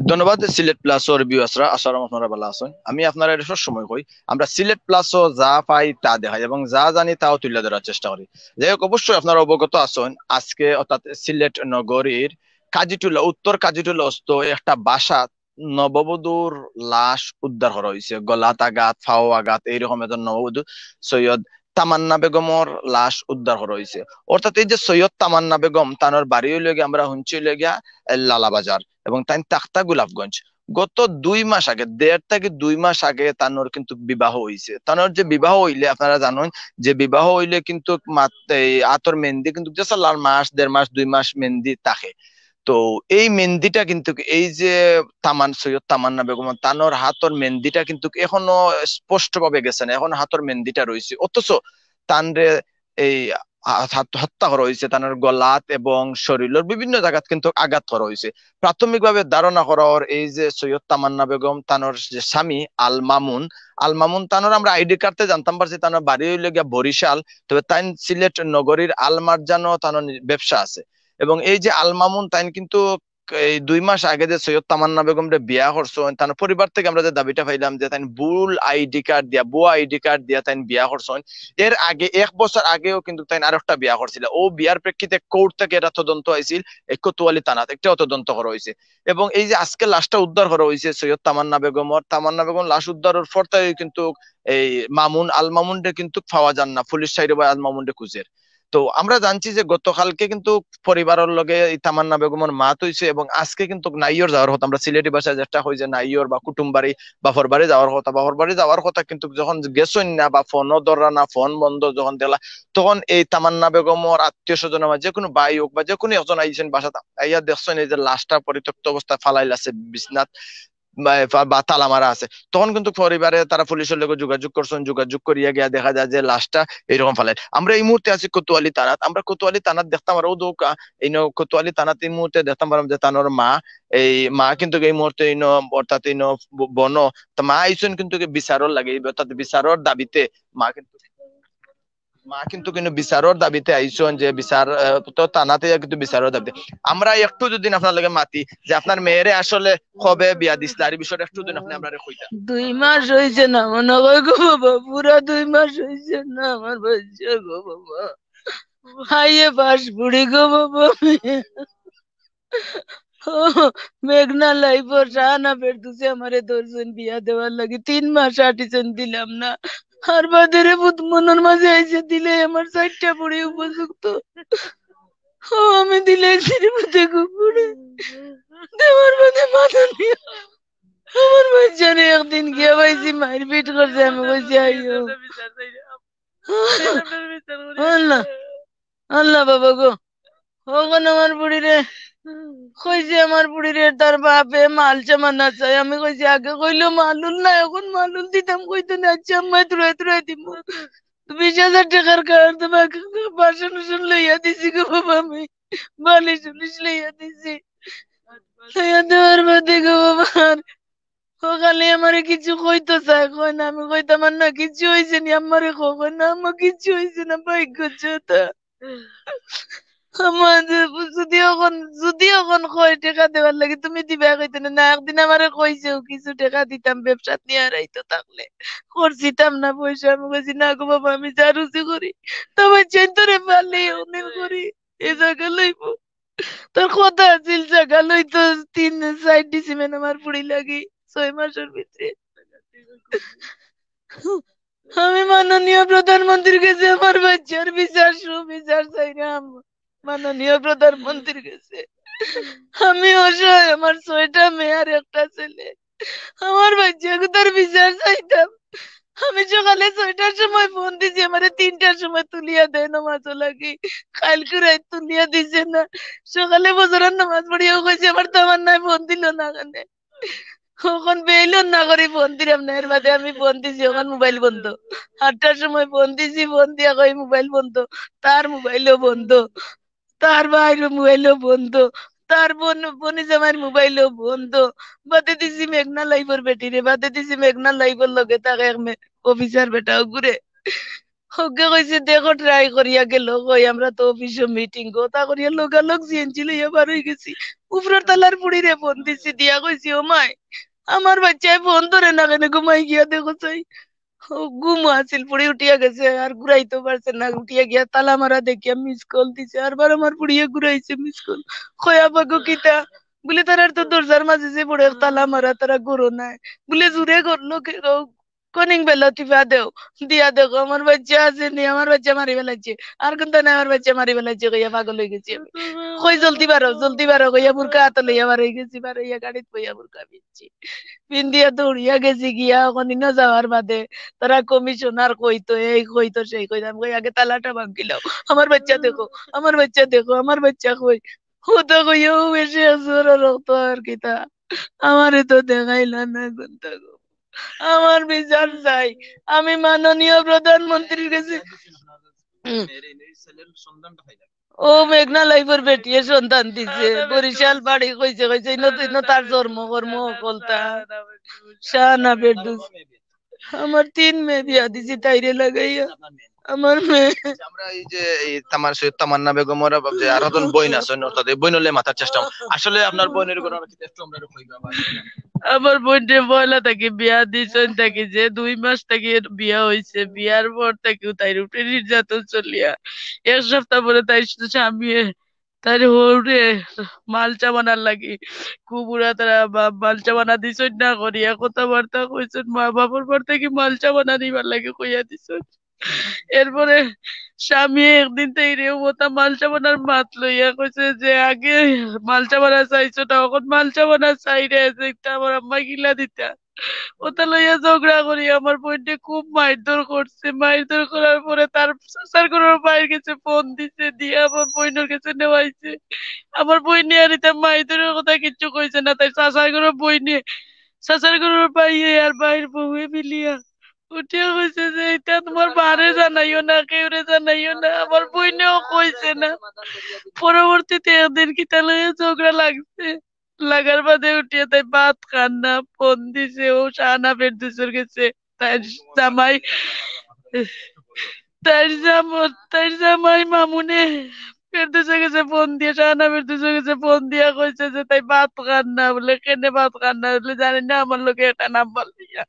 ধন্যবাদ সিলেট প্লাসর ভিউয়ার্সরা, আশা করি আপনারা ভালো আছেন। আমি আপনারা এটা সব সময় কই, আমরা সিলেট প্লাসও যা পাই তা দেখাই এবং যা জানি তাও তুলে ধরার চেষ্টা করি। যাই হোক, অবশ্যই আপনারা অবগত আছেন আজকে অর্থাৎ সিলেট নগরীর কাজিটুলা, উত্তর কাজিটুলা অস্ত একটা বাসা নববধূর লাশ উদ্ধার করা হয়েছে। গলাত আঘাত, ফাও আঘাত, এইরকম একজন নববধূ সৈয়দ তামান্না বেগমর লাশ উদ্ধার করা হয়েছে। অর্থাৎ এই যে সৈয়দ তামান্না বেগম, তানোর বাড়ি হইলে গিয়া আমরা শুনছি হইলে গিয়া লালাবাজার, এবং তাই তাক্তা গোলাপগঞ্জ। গত 2 মাস আগে, 1.5 থেকে 2 মাস আগে তানোর কিন্তু বিবাহ হইছে। তানোর যে বিবাহ হইলে আপনারা জানেন যে বিবাহ হইলে কিন্তু এই আতর মেহেন্দি কিন্তু জাস্ট মাস, 1.5 মাস, 2 মাস মেহেন্দি থাকে। তো এই মেহেন্দিটা কিন্তু, এই যে সৈয়দ তামান্না বেগম তানোর হাতর মেহেন্দিটা কিন্তু এখনো স্পষ্ট ভাবে গেছে না, এখন হাতর মেহেন্দিটা রয়েছে। অথচ তানরে এই হত্যা করা হয়েছে, তার গলাত এবং শরীরের বিভিন্ন জায়গাত কিন্তু আঘাত করা হয়েছে। প্রাথমিকভাবে ধারণা করা ওর এই যে সৈয়দ তামান্না বেগম তানোর যে স্বামী আল মামুন, আল মামুন তানোর আমরা আইডি কার্ডে জানতাম পারছি তানোর বাড়ি হইলে গিয়া বরিশাল। তবে তাই সিলেট নগরীর আলমার্জানো তানোর ব্যবসা আছে। এবং এই যে আল মামুন তাই কিন্তু এই 2 মাস আগে যে সৈয়দ তামান্না বেগম রে বিয়া করছেন, তার পরিবার থেকে আমরা যে দাবিটা পাইলাম যে তাই ভুল আইডি কার্ড দিয়া, ভুয়া আইডি কার্ড দিয়া তাই বিয়া করছেন। এর আগে 1 বছর আগেও কিন্তু তাই আরেকটা বিয়া করছিল। ও বিয়ার প্রেক্ষিতে কোর্ট থেকে এটা তদন্ত হয়েছিল, এই কোতোয়ালি থানাত একটাও তদন্ত করা হয়েছে। এবং এই যে আজকে লাশটা উদ্ধার করা হয়েছে সৈয়দ তামান্না বেগমর, তামান্না বেগম লাশ উদ্ধারের পর থেকে কিন্তু এই আল মামুনরে কিন্তু পাওয়া যান না, পুলিশ সাইডে বা আল মামুনরে খুঁজে। তো আমরা জানছি যে গতকালকে কিন্তু পরিবারের লগে এই তামান্না বেগমের মাত হইছে, এবং আজকে কিন্তু নাইয়র যাওয়ার কথা, আমরা সিলেটি ভাষায় যেটা হয় যে নাইয়র বা কুটুম বাড়ি, বাপর বাড়ি যাওয়ার কথা, বাপর বাড়ি যাওয়ার কথা, কিন্তু যখন গেছইন না বা ফোনও ধরা না, ফোন বন্ধ যখন দিলা, তখন এই তামান্না বেগমের আত্মীয় স্বজন বা যে কোনো ভাই হোক বা যে কোনো একজন আইছেন বাসাতে, আইয়া দেখছেন এই যে লাশটা পরিত্যক্ত অবস্থায় ফালাইল আছে বিছনাথ, বা তালা মারা আছে। তখন কিন্তু পরিবারে তারা পুলিশের লোক যোগাযোগ করছেন, যোগাযোগ করিয়া গিয়া দেখা যায় যে লাশটা এরকম ফেলে। আমরা এই মুহূর্তে আছি কোতোয়ালি থানাত, আমরা কোতোয়ালি থানাত দেখতাম আরো দৌকা এই কোতোয়ালি থানাত এই মুহূর্তে দেখতাম পারলাম যে তানোর মা, এই মা কিন্তু এই মুহূর্তে অর্থাৎ বন, তা মা আইসন কিন্তু বিচারর লাগে, অর্থাৎ বিচারর দাবিতে মা কিন্তু, বিচারর দাবিতে আইসন যে বিচার, তো থানাতে কিন্তু বিচারর দাবিতে। আমরা একটু যদি আপনার লগে মাতি যে আপনার মেয়েরে আসলে কবে বিয়া দিছিল, আর এই বিষয়টা একটু যদি আপনি আমরা কইতেন। 2 মাস হয়েছে না মনে হয় গো বাবা, পুরা 2 মাস হয়েছে না আমার বাচ্চা গো বাবা, ভাইয়ে বাস বুড়ি গো বাবা। ও, মেঘনা লাইফর রানা ফেরদৌসি আমারে ধরছেন বিয়া দেওয়ার লাগি, 3 মাস আটিছেন দিলাম না। আর বাদেরে বুধ মনের মাঝে এসে দিলে আমার 4টা বুড়ি উপযুক্ত। ও আমি দিলে একদিনের মধ্যে বুড়ি দেওয়ার মধ্যে মাথা নিয়ে আমার বাচ্চারে একদিন গিয়া পাইছি মারপিট করছে, আমি কইছি আইও আল্লাহ, আল্লাহ বাবা গো। ওখান আমার বুড়ি রে কইছে, আমার বুড়ি রে তার বাপে মাল চামানা চাই, আমি কইছি আগে কইলো মালুল না, এখন মালুল দিতাম কইতো না, আচ্ছা আম্মা তুলে তুলে দিব 20,000 টাকার কার তোমাকে বাসন উসন লইয়া দিছি গো বাবা, আমি বালিশ উলিশ লইয়া দিছি লইয়া দেওয়ার বাদে গো বাবা। ও খালি আমারে কিছু কইতো চাই, কই না, আমি কইতাম আর না কিছু হয়েছে নি আমারে, কই না আমার কিছু হয়েছে না, ভাগ্য চোতা আমার যদি এখন কয় টাকা দেওয়ার লাগে তুমি দিবা, কইতে না না, একদিন আমারে কইছে কিছু টাকা দিতাম ব্যবসা নিয়ে আড়াইতো থাকলে করছিতাম না পয়সা, আমি কইছি না গো বাবা আমি যা রুজি করি তোমার চেন্তরে পারলে অনেক করি, এ জায়গা লইব। তোর কথা আছিল জায়গা লইতো 3 সাইড ডিসিমেন্ট আমার পুরি লাগি 6 মাসের ভিতরে। আমি মাননীয় প্রধানমন্ত্রীর কাছে আমার বাচ্চার বিচার সুবিচার চাইলাম, মাননীয় প্রধানমন্ত্রীর কাছে। আমি অসহায়, আমার 6টা মেয়ে আর একটা ছেলে, আমার বাচ্চাকে তার বিচার চাইতাম। আমি সকালে 6টার সময় ফোন দিছি, আমারে 3টার সময় তুলিয়া দেয় নামাজ লাগি, কালকে রাত তুলিয়া দিছে না, সকালে বজরের নামাজ পড়িয়াও কইছে আমার তো আমার নাই, ফোন দিল না কেন, কখন বেইল না করে ফোন দিলাম না, এর বাদে আমি ফোন দিছি ওখান মোবাইল বন্ধ। 8টার সময় ফোন দিছি, ফোন দিয়া কই মোবাইল বন্ধ, তার মোবাইলও বন্ধ, তার ভাইয়ের মোবাইলও বন্ধ, তার বোন জামাইয়ের মোবাইলও বন্ধ। বাদে দিছি মেঘনা লাইভর বেটি রে, বাদে দিছি মেঘনা লাইভর লগে তাকে অফিসার বেটাও ঘুরে। ওকে কইছে দেখো ট্রাই করিয়া গেল, কই আমরা তো অফিসে মিটিং কথা করিয়া লোকালোক জিএনজি লইয়া বার হয়ে গেছি। উপরের তালার পুড়ি রে ফোন দিছি, দিয়া কইছি ও মাই আমার বাচ্চায় ফোন ধরে না কেন, ঘুমাই গিয়া দেখো চাই ও ঘুম আছিল, পুড়ি উঠিয়া গেছে আর ঘুরাইতে পারছে না, উঠিয়া গিয়া তালা মারা দেখিয়া মিস কল দিছে, আরবার আমার পুড়িয়া ঘুরাইছে মিস কল। খয়া পাগো কিতা বলে তার তো দরজার মাঝে যে পড়ে তালা মারা, তারা গরো নাই বলে জুড়ে করলো কনিং বেলা টিপা দেও, দিয়া দেখো আমার বাচ্চা আছে নি, আমার বাচ্চা মারি ফেলাইছে, আর কিন্তু না আমার বাচ্চা মারি ফেলাইছে কইয়া পাগল হয়ে গেছি আমি। কই জলদি বারো কইয়া বুরকা হাতে লইয়া বার হয়ে গেছি, বার হইয়া গাড়িত বইয়া বুরকা পিনছি, পিন্দিয়া দৌড়িয়া গেছি, গিয়া ওখানে যাওয়ার বাদে তারা কমিশনার কইতো এই কইতো সেই কইতাম, কই আগে তালাটা ভাঙিলাও, আমার বাচ্চা দেখো, আমার বাচ্চা দেখো, আমার বাচ্চা কই, ও তো কইও বেশি আসর রক্ত আর কিতা, আমারে তো দেখাইলা না কোনটা গো। আমার বিচার চাই, আমি মাননীয় প্রধানমন্ত্রীর কাছে। হুম। ও মেঘনা লাইফের বেটিয়ে সন্তান দিছে, বরিশাল বাড়ি কইছে, কইছে ইনো তার জন্ম কর্ম কলতা শাহানা বেরদুস। আমার 3 মেয়ে বিয়া দিছি তাইরে লাগাইয়া, আমার মেয়ে। আমরা এই যে এই তামান্না বেগমের যে আর হতন বইন আছেন, অর্থাৎ এই বইন হলে মাথার চেষ্টা আসলে আপনার বইনের কোনো একটু আমরা কইবা। আমার বোনটা পয়লা থেকে বিয়া দিছেন, থাকি যে 2 মাস থেকে বিয়া হইছে, বিয়ার পর থেকে তাই উপরে নির্যাতন চলিয়া 1 সপ্তাহ পরে তাই স্বামী তার হরে মালচা বানার লাগি কুবুরা তারা মালচা বানা দিছেন না করিয়া কথাবার্তা কইছেন, মা বাবার পর থেকে মালচা বানা দিবার লাগে কইয়া দিছেন। এরপরে স্বামী একদিন তাইরে ওটা মালচা বানার মাত লইয়া কইছে যে আগে মালচা বানা চাইছো না, এখন মালচা বানা চাই রে, একটা আমার আম্মা গিলা দিতা। ওটা লইয়া ঝগড়া করি আমার বোনকে খুব মারধর করছে, মারধর করার পরে তার চাচার ঘরের বাইরে গেছে, ফোন দিছে, দিয়ে আমার বোনের কাছে নেওয়াইছে। আমার বই নিয়ে আর এটা মারধরের কথা কিচ্ছু কইছে না, তাই চাচার ঘরের বই নিয়ে চাচার ঘরের বাইরে আর বাইর বউয়ে মিলিয়া উঠিয়া কইছে যে এটা তোমার বারে জানাইও না, কেউরে জানাইও না, আমার বইনেও কইছে না। পরবর্তীতে এদের কিতা লইয়া ঝগড়া লাগছে, লাগার বাদে উঠিয়া তাই ভাত খান না, ফোন দিছে ও শাহানা ফেরদৌসের গেছে, তাই জামাই তাই জামাই মামুনে ফেরদৌসের কাছে ফোন দিয়ে, শাহানা ফেরদৌসের কাছে ফোন দিয়া কইছে যে তাই ভাত খান না, বলে কেনে ভাত খান না, বলে জানি না আমার লোকে একটা নাম্বার লইয়া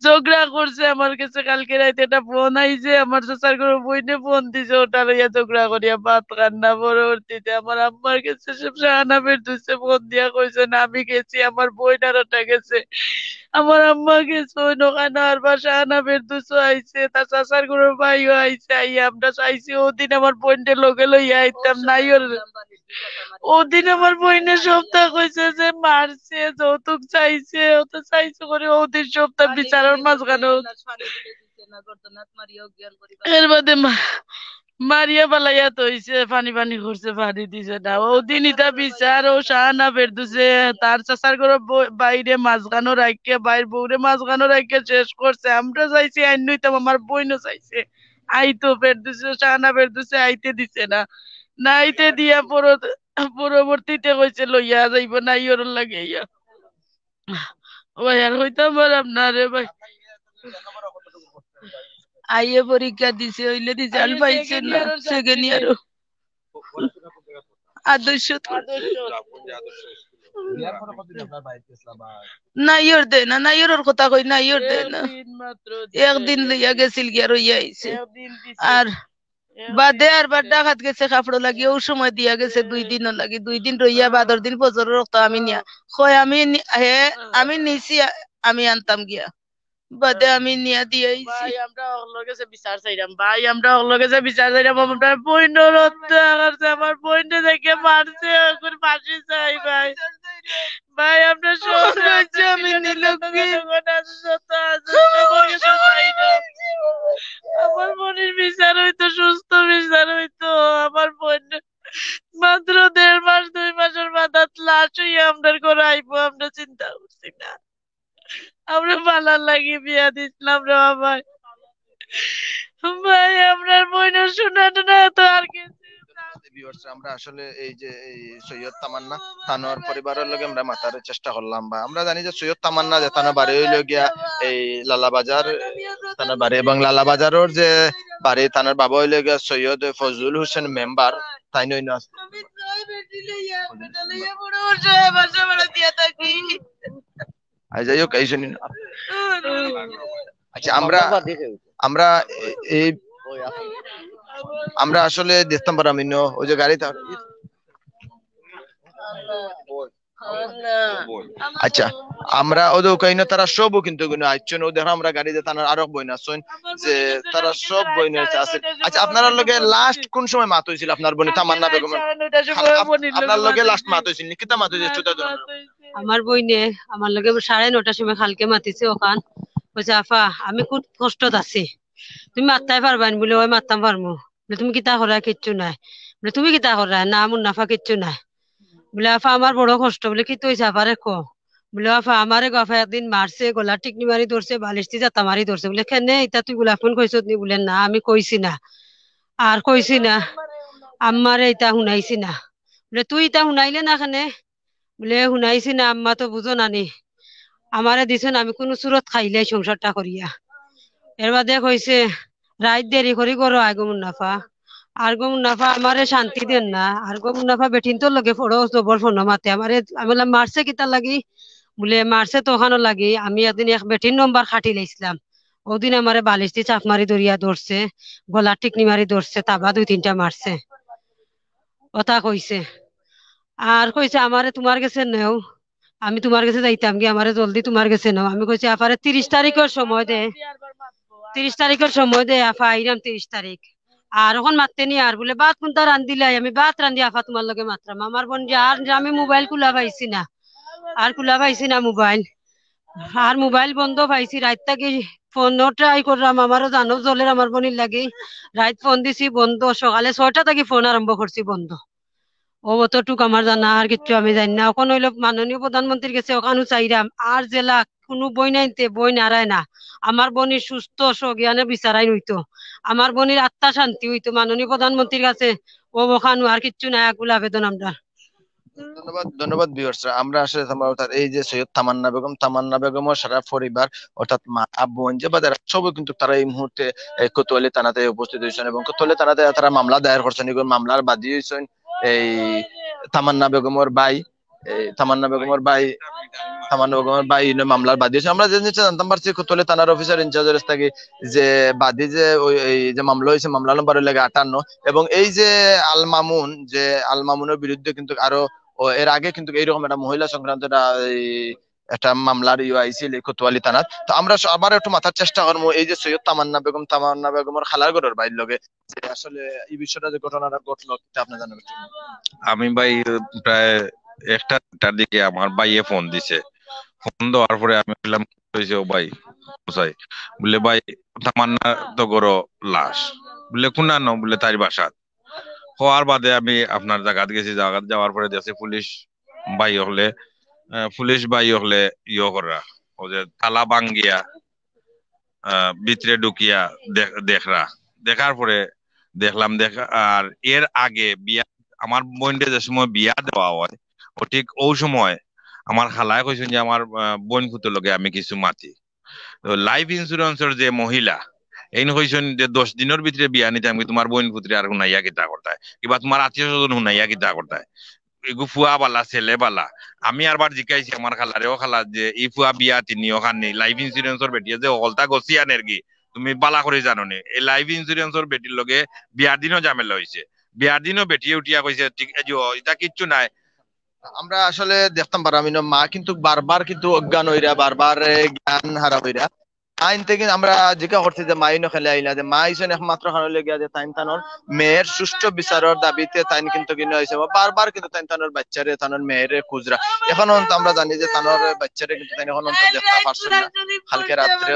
ঝগড়া করছে আমার কাছে। কালকে রাইতে একটা ফোন আইছে, আমার চাচার ঘরে বইনে ফোন দিছে, ওটা লইয়া ঝগড়া করিয়া ভাত কান্না। পরবর্তীতে আমার আম্মার কাছে সব শাহানা ফেরদৌসে ফোন দিয়া কইছে না আমি গেছি, আমার বই নারাটা গেছে, আমার আম্মা গেছে ওই দোকানে, আর বা শাহানা ফেরদৌসও আইছে, তার চাচার ঘরের ভাইও আইছে, আইয়া আমরা চাইছি ওদিন আমার বোনটা লগে লইয়া আইতাম নাই, ওর ওদিন আমার বইনের সপ্তাহ কইছে যে মারছে, যৌতুক চাইছে, ও তো চাইছে করে ওদিন সপ্তাহ বিচারের মাঝখানে এর বাদে মারিয়া পালাইয়া তো হইছে, পানি পানি করছে, পানি দিছে না, ওদিন ইটা বিচার ও শাহানা ফেরদৌসে তার চাচার ঘরে বাইরে মাঝখানো রাখিয়া, বাইর বউরে মাঝখানো রাখিয়া শেষ করছে। আমরা চাইছি আইন নইতাম, আমার বইনও চাইছে আইতো, ফেরদৌসে শাহানা ফেরদৌসে আইতে দিছে না, নাইতে দিয়া পরবর্তীতে কইছে লইয়া যাইব নাই ওর লাগে ইয়া। ভাই আর হইতাম পারাম না রে ভাই, আইয়ে পরীক্ষা দিছে, হইলে রেজাল্ট পাইছে না, সেকেন্ড ইয়ার আদর্শ নাইয়র দে না, নাইয়র কথা কই, নাইয়র দে না, একদিন লইয়া গেছিল গিয়া রইয়া আইছে, আর বাদে আর বার ডাকাত গেছে কাপড় লাগিয়ে ও সময় দিয়া গেছে 2 দিনও লাগি, 2 দিন রইয়া বাদর দিন ফজর রক্ত আমি নিয়া কয় আমি আমি নিছি, আমি আনতাম গিয়া, বাদে আমি নিয়া দিয়ে আইছি। আমরা ওর কাছে বিচার চাইলাম, ভাই আমরা ওর কাছে বিচার চাইলাম, আমরা বইনের হত্যা করছে, আমার বইনে দেখে মারছে, এখন ফাঁসি চাই ভাই, ভাই আমরা সব আমি নিলাম আমার বোনের বিচার হইতো, সুস্থ বিচার হইতো, আমার বোন মাত্র 1.5 মাস 2 মাসের মাথা লাশ হইয়া আমরা করে আইবো, আমরা চিন্তা করছি না, আমরা পালার লাগি বিয়া দিছিলাম রে ভাই, ভাই আপনার বোনের শোনা না তো আর কিছু ভিউয়ার্স আমরা আসলে এই যে এই সৈয়দ তামান্না তানোর পরিবারের লগে আমরা মাতার চেষ্টা করলাম, বা আমরা জানি যে সৈয়দ তামান্না যে তানোর বাড়ি হইল গিয়া এই লালাবাজার তানোর বাড়ি, এবং লালাবাজারের যে বাড়ি তানোর বাবা হইল গিয়া সৈয়দ ফজলুল হোসেন মেম্বার, তাই নই না? যাই হোক এই জন্য আচ্ছা আমরা আমরা এই আমরা আসলে দেখতাম পারাম ওই যে গাড়ি আচ্ছা আমরা ওদের কাইনে তারা সবও কিন্তু আইছেন ও দেখো আমরা গাড়িতে তারা আরো বই না যে তারা সব বই নিয়ে আছে। আচ্ছা আপনার লগে লাস্ট কোন সময় মাত হয়েছিল আপনার বোন তামান্না বেগম? আপনার লগে লাস্ট মাত হয়েছিল কিতা মাত হয়েছে? আমার বইনে আমার লগে 9:30 সময় খালকে মাতিছে, ওখান বলছে আফা আমি খুব কষ্টত আছি, তুমি মারতাই পারবা বলে ওই মারতাম পারবো বলে, তুমি কিতা করা? কিচ্ছু নাই বলে, তুমি কিতা করা? না মুন্নাফা কিচ্ছু নাই বলে, আফা আমার বড় কষ্ট বলে, কি তৈছে আফা রেখো বলে, আফা আমারে গাফা একদিন মারছে, গলা টিকনি মারি ধরছে, বালিশটি জাতা মারি ধরছে বলে, কেনে এটা তুই গোলাপ ফোন কইছ নি বলে, না আমি কইছি না আর কইছি না, আমারে এটা শুনাইছি না বলে, তুই এটা শুনাইলে না কেনে বলে, শুনাইছি না আম্মা তো বুঝো নানি, আমারে দিছেন আমি কোন সুরত খাইলে সংসারটা করিয়া। এর বাদে কইছে রাত দেরি করি করো আয় গো মুন্নাফা, আর গো মুন্নাফা আমারে শান্তি দেন না, আর গো মুন্নাফা বেঠিন তো লগে ফড়ো জবর ফোন মাতে আমারে, আমি বললাম মারছে কিতা লাগি বলে, মারছে তো ওখানে লাগি আমি একদিন এক বেঠিন নম্বর খাটি লাইছিলাম, ওদিন আমারে বালিশ দিয়ে চাপ মারি ধরিয়া ধরছে, গলা টিকনি মারি ধরছে, তাবা 2-3টা মারছে কথা কইছে। আর কইছে আমারে তোমার কাছে নেও, আমি তোমার কাছে যাইতাম কি, আমারে জলদি তোমার কাছে নাও। আমি কইছি আফারে 30 তারিখের সময় দে, 30 তারিখের সময় দে আফা, আইরাম 30 তারিখ। আর এখন মারতে নি আর বলে, বাত কোনটা রান্দিলাই? আমি বাত রান্ধি আফা তোমার লগে মাত্রাম। আমার বোন যে আর আমি মোবাইল খোলা পাইছি না, আর খোলা পাইছি না মোবাইল, আর মোবাইল বন্ধ পাইছি। রাত থাকি ফোন ট্রাই করলাম, আমারও জানো জলের আমার বোনির লাগি, রাত ফোন দিছি বন্ধ, সকালে 6টা থেকে ফোন আরম্ভ করছি বন্ধ। ও অতটুক আমার জানা, আর কিছু আমি জানি না। ওখানে হইলো মাননীয় প্রধানমন্ত্রীর কাছে ওখানে চাইরাম, আর জেলা কোনো বই নাইতে বই নারায় না, আমার বোনের সুস্থ সজ্ঞানে বিচারাই হইতো, আমার বোনের আত্মা শান্তি হইতো মাননীয় প্রধানমন্ত্রীর কাছে, ও ওখানে আর কিচ্ছু নাই আকুল আবেদন আমরা। ধন্যবাদ ধন্যবাদ ভিউয়ার্সরা। আমরা আসলে অর্থাৎ এই যে সৈয়দ তামান্না বেগম ও সারা পরিবার অর্থাৎ মা বোন যে বাজার সবই কিন্তু তারা এই মুহূর্তে কোতোয়ালি থানাতে উপস্থিত হয়েছেন, এবং কোতোয়ালি থানাতে তারা মামলা দায়ের করছেন। এগুলো মামলার বাদী হয়েছেন এই তামান্না বেগমের ভাই, তামান্না বেগমের ভাই তামান্না বেগমের ভাই মামলার বাদী হয়েছে। আমরা যে জিনিসটা জানতাম পারছি কোতোয়ালি থানার অফিসার ইনচার্জের থেকে, যে বাদী যে এই যে মামলা হয়েছে, মামলা নম্বর লাগে 58, এবং এই যে আল মামুনের বিরুদ্ধে কিন্তু আরো এর আগে কিন্তু এইরকম একটা মহিলা সংক্রান্ত একটা মামলার আইছিল কোতোয়ালি থানাত। তো আমরা আবার একটু মাথার চেষ্টা করবো এই যে সৈয়দ তামান্না বেগমের খালার ঘরের বাইর লগে যে আসলে এই বিষয়টা যে ঘটনাটা ঘটলো আপনি জানেন? আমি ভাই প্রায় 1টার দিকে আমার ভাইয়ে ফোন দিছে, ফোন দেওয়ার পরে আমি বললাম ও ভাই কোথায়? বলে ভাই তামান্না তো গরো লাশ, বলে কোনা ন বলে তার বাসাত। হওয়ার বাদে আমি আপনার জায়গাত গেছি, জায়গাত যাওয়ার পরে দেখছি পুলিশ ভাই হলে করা, ও যে তালা ভাঙ্গিয়া ভিতরে ঢুকিয়া দেখার পরে দেখলাম আর এর আগে বিয়া আমার বোনকে যে সময় বিয়া দেওয়া হয় ও ঠিক ওই সময় আমার খালায় কইছেন যে আমার বোন ফুতের লগে আমি কিছু মাতি। তো লাইফ ইন্সুরেন্সের যে মহিলা এই কইছেন যে 10 দিনের ভিতরে বিয়া নিতে আমি তোমার বোন পুত্রে আর হুনাইয়া কিতা করতায়, কিবা তোমার আত্মীয় স্বজন হুনাইয়া কিতা করতায়, এগু ফুয়া বালা ছেলে বালা। আমি আরবার জিজ্ঞাসি আমার খালারে, ও খালা যে এই ফুয়া বিয়া তিনি ওখানে লাইফ ইন্সুরেন্সের বেটিয়ে যে অলতা গছিয়ানের কি তুমি বালা করে জানো নি? এই লাইফ ইন্সুরেন্সের বেটির লগে বিয়ার দিনও ঝামেলা হয়েছে, বিয়ার দিনও বেটিয়ে উঠিয়া কইছে ঠিক এটা কিচ্ছু নাই। আমরা আসলে দেখতাম পারাম মা কিন্তু বারবার কিন্তু অজ্ঞান হইরা, বারবার জ্ঞান হারা হইরা আইন থেকে আমরা জিজ্ঞা করছি যে মাইনো খেলে আইলা যে মা আইসেন একমাত্র খানলে গিয়া যে তাইন তানোর মেয়ের সুষ্ঠু বিচারের দাবিতে তাইন কিন্তু কিনে হয়েছে, বারবার কিন্তু তাইন তানোর বাচ্চারে তানোর মেয়েরে খুঁজরা। এখন আমরা জানি যে তানোর বাচ্চারে কিন্তু তাই এখন দেখতে পারছেন না। কালকে রাত্রে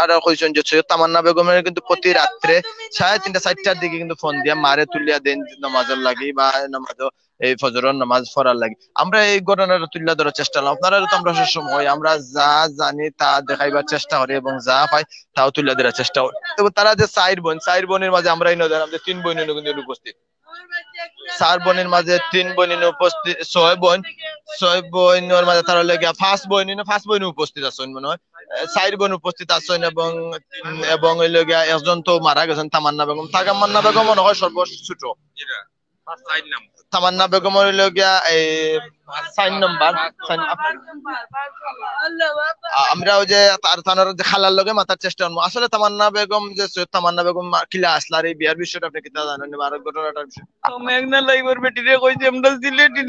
আর কইছেন যে সৈয়দ তামান্না বেগমের কিন্তু প্রতি রাত্রে 3:30-4টার দিকে কিন্তু ফোন দিয়া মারে তুলিয়া দেন নামাজের লাগি বা নামাজ এই ফজরের নামাজ পড়ার লাগে। আমরা এই ঘটনাটা তুলে ধরার চেষ্টা করলাম। আপনারা তো আমরা সবসময় আমরা যা জানি তা দেখাইবার চেষ্টা করি এবং যা পাই তাও তুলে ধরার চেষ্টা করি। তবে তারা যে চার বোনের মাঝে আমরা এই নজর 3 বোন কিন্তু উপস্থিত। চার বোনের মাঝে তিন বোন উপস্থিত, ছয় বোনের মাঝে তার লেগে ফার্স্ট বোন উপস্থিত আছেন মনে হয়, চার বোন উপস্থিত আছেন, এবং ওই লেগে একজন তো মারা গেছেন, তামান্না বেগম। তামান্না বেগম মনে হয় সর্বছোট, তামান্না বেগম হইল গিয়া এই 4 নম্বর। আমরা ওই যে তার যে খালার লগে মাথার চেষ্টা করবো। আসলে তামান্না বেগম যে সৈয়দ তামান্না বেগম কিলা আসলার এই বিয়ার বিষয়টা আপনি কিতা জানেন, আর ঘটনাটার বিষয়? মেঘনা লাইবার বেটিরে কইছে আমরা সিলেটি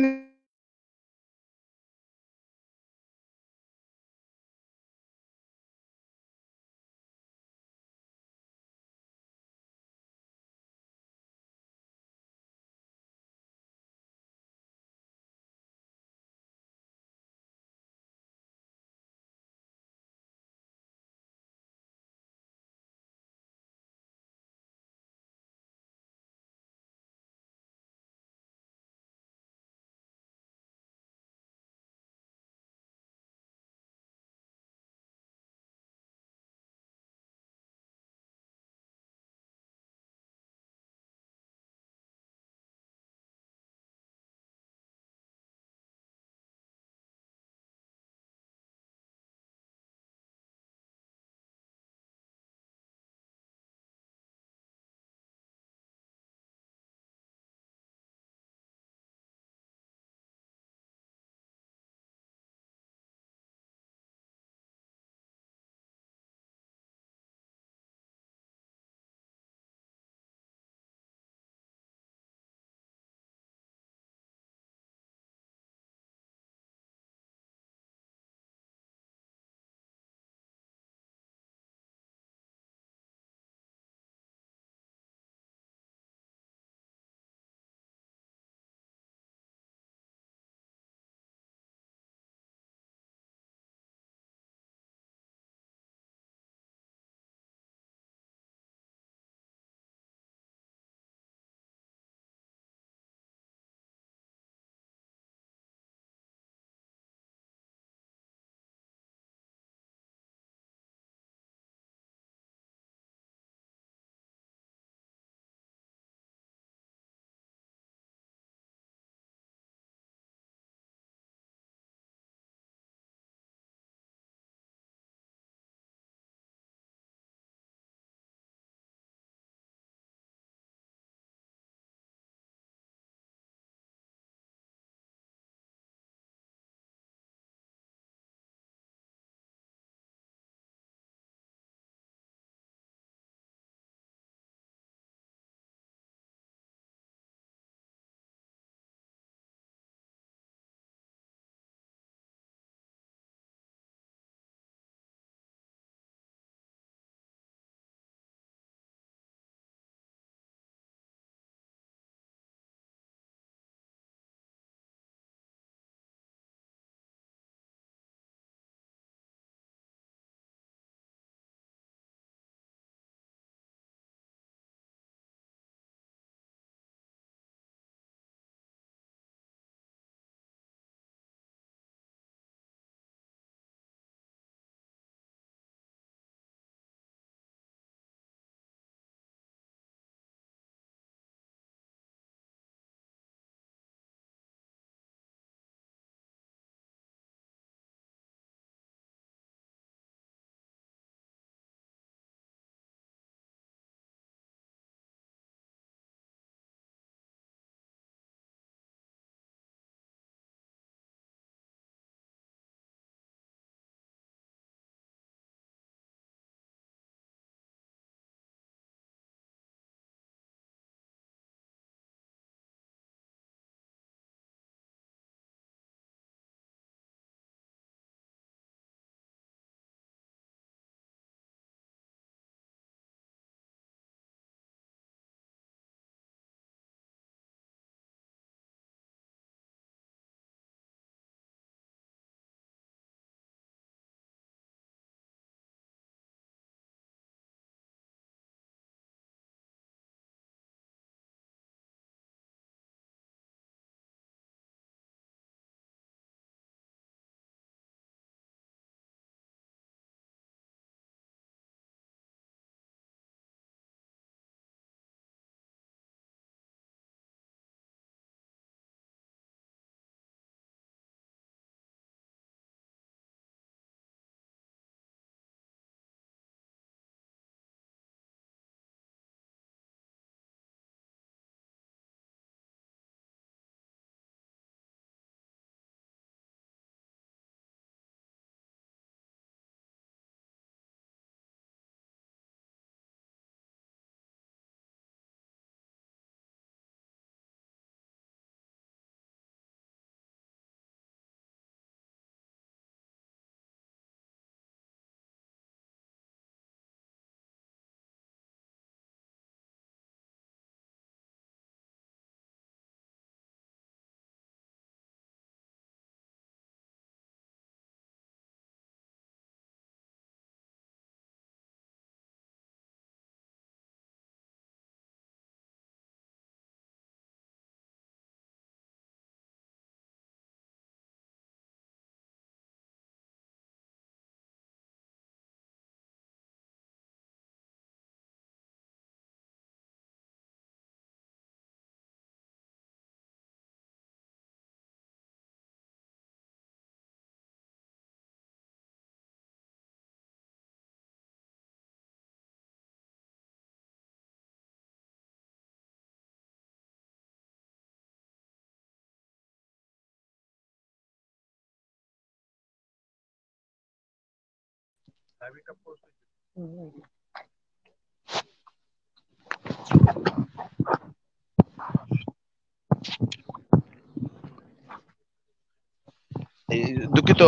এই দুঃখিত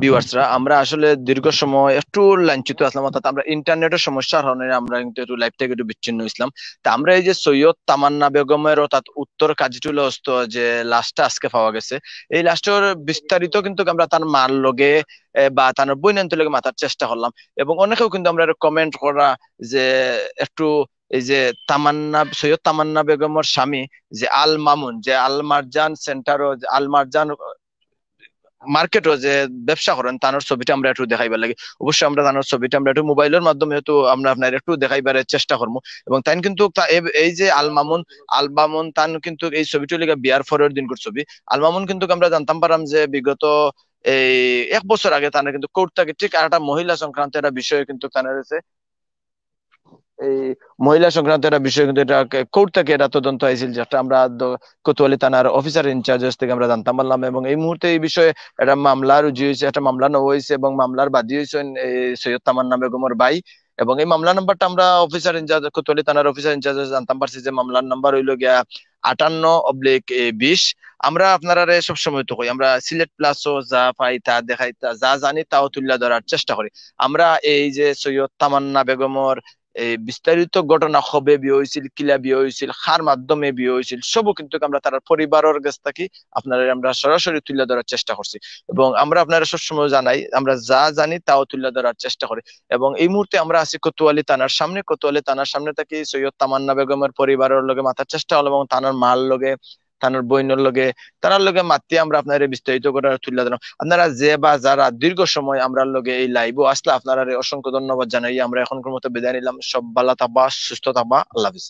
ভিউয়ার্সরা, আমরা আসলে দীর্ঘ সময় একটু লাঞ্ছিত আসলাম, অর্থাৎ আমরা ইন্টারনেটের সমস্যার কারণে আমরা কিন্তু একটু লাইভ থেকে একটু বিচ্ছিন্ন হইছিলাম। তা আমরা এই যে সৈয়দ তামান্না বেগমের অর্থাৎ উত্তর কাজিটুল হস্ত যে লাশটা আজকে পাওয়া গেছে, এই লাশটার বিস্তারিত কিন্তু আমরা তার মার লগে বা তার বইনান্তর লগে মাথার চেষ্টা করলাম। এবং অনেকেও কিন্তু আমরা কমেন্ট করা যে একটু এই যে তামান্না সৈয়দ তামান্না বেগমের স্বামী যে আল মামুন, যে আল মারজান সেন্টার ও আল মারজান মার্কেটও যে ব্যবসা করেন, তার ছবিটা আমরা একটু দেখাইবার লাগে। অবশ্যই আমরা তার ছবিটা আমরা একটু মোবাইলের মাধ্যমে তো আমরা আপনার একটু দেখাইবার চেষ্টা করবো। এবং তাই কিন্তু এই যে আল মামুন তান কিন্তু এই ছবিটা লিখে বিয়ার ফরের দিনকার ছবি। আল মামুন কিন্তু আমরা জানতাম পারাম যে বিগত এই 1 বছর আগে তারা কিন্তু কোর্ট থেকে ঠিক আর একটা মহিলা সংক্রান্ত একটা বিষয়ে কিন্তু তারা এই মহিলা সংক্রান্ত একটা বিষয় কিন্তু এটা কোর্ট থেকে এটা তদন্ত হয়েছিল, যেটা আমরা কোতোয়ালি থানার অফিসার ইনচার্জ থেকে আমরা জানতাম পারলাম। এবং এই মুহূর্তে এই বিষয়ে একটা মামলা রুজু হয়েছে, একটা মামলা নেওয়া হয়েছে এবং মামলার বাদী হয়েছেন এই সৈয়দ তামান্না বেগমের ভাই। এবং এই মামলা নাম্বারটা আমরা অফিসার ইনচার্জ কোতোয়ালি থানার অফিসার ইনচার্জ জানতাম পারছি যে মামলার নাম্বার হইল গিয়া 58/20। আমরা আপনারা সব সময় তো কই আমরা সিলেট প্লাসও যা পাই তা দেখাই, যা জানি তাও তুলে ধরার চেষ্টা করি। আমরা এই যে সৈয়দ তামান্না বেগমের এই বিস্তারিত ঘটনা, কবে বিয়ে হয়েছিল, কিলা বিয়ে হয়েছিল, কার মাধ্যমে বিয়ে হয়েছিল, সবও কিন্তু আমরা তার পরিবারের কাছ থেকে আপনারা আমরা সরাসরি তুলে ধরার চেষ্টা করছি। এবং আমরা আপনারা সবসময় জানাই আমরা যা জানি তাও তুলে ধরার চেষ্টা করি। এবং এই মুহূর্তে আমরা আছি কোতোয়ালি থানার সামনে। কোতোয়ালি থানার সামনে থেকে সৈয়দ তামান্না বেগমের পরিবারের লগে মাথার চেষ্টা হলো এবং থানার মাল লগে থানার বইনের লগে তার লগে মাতি আমরা আপনার বিস্তারিত করে তুলে দিলাম। আপনারা যে বা যারা দীর্ঘ সময় আমরা লগে এই লাইভও আসলে আপনারা অসংখ্য ধন্যবাদ জানাই। আমরা এখনকার মতো বিদায় নিলাম। সব ভালো থাকবা, সুস্থ থাকবা, আল্লাহ হাফিজ।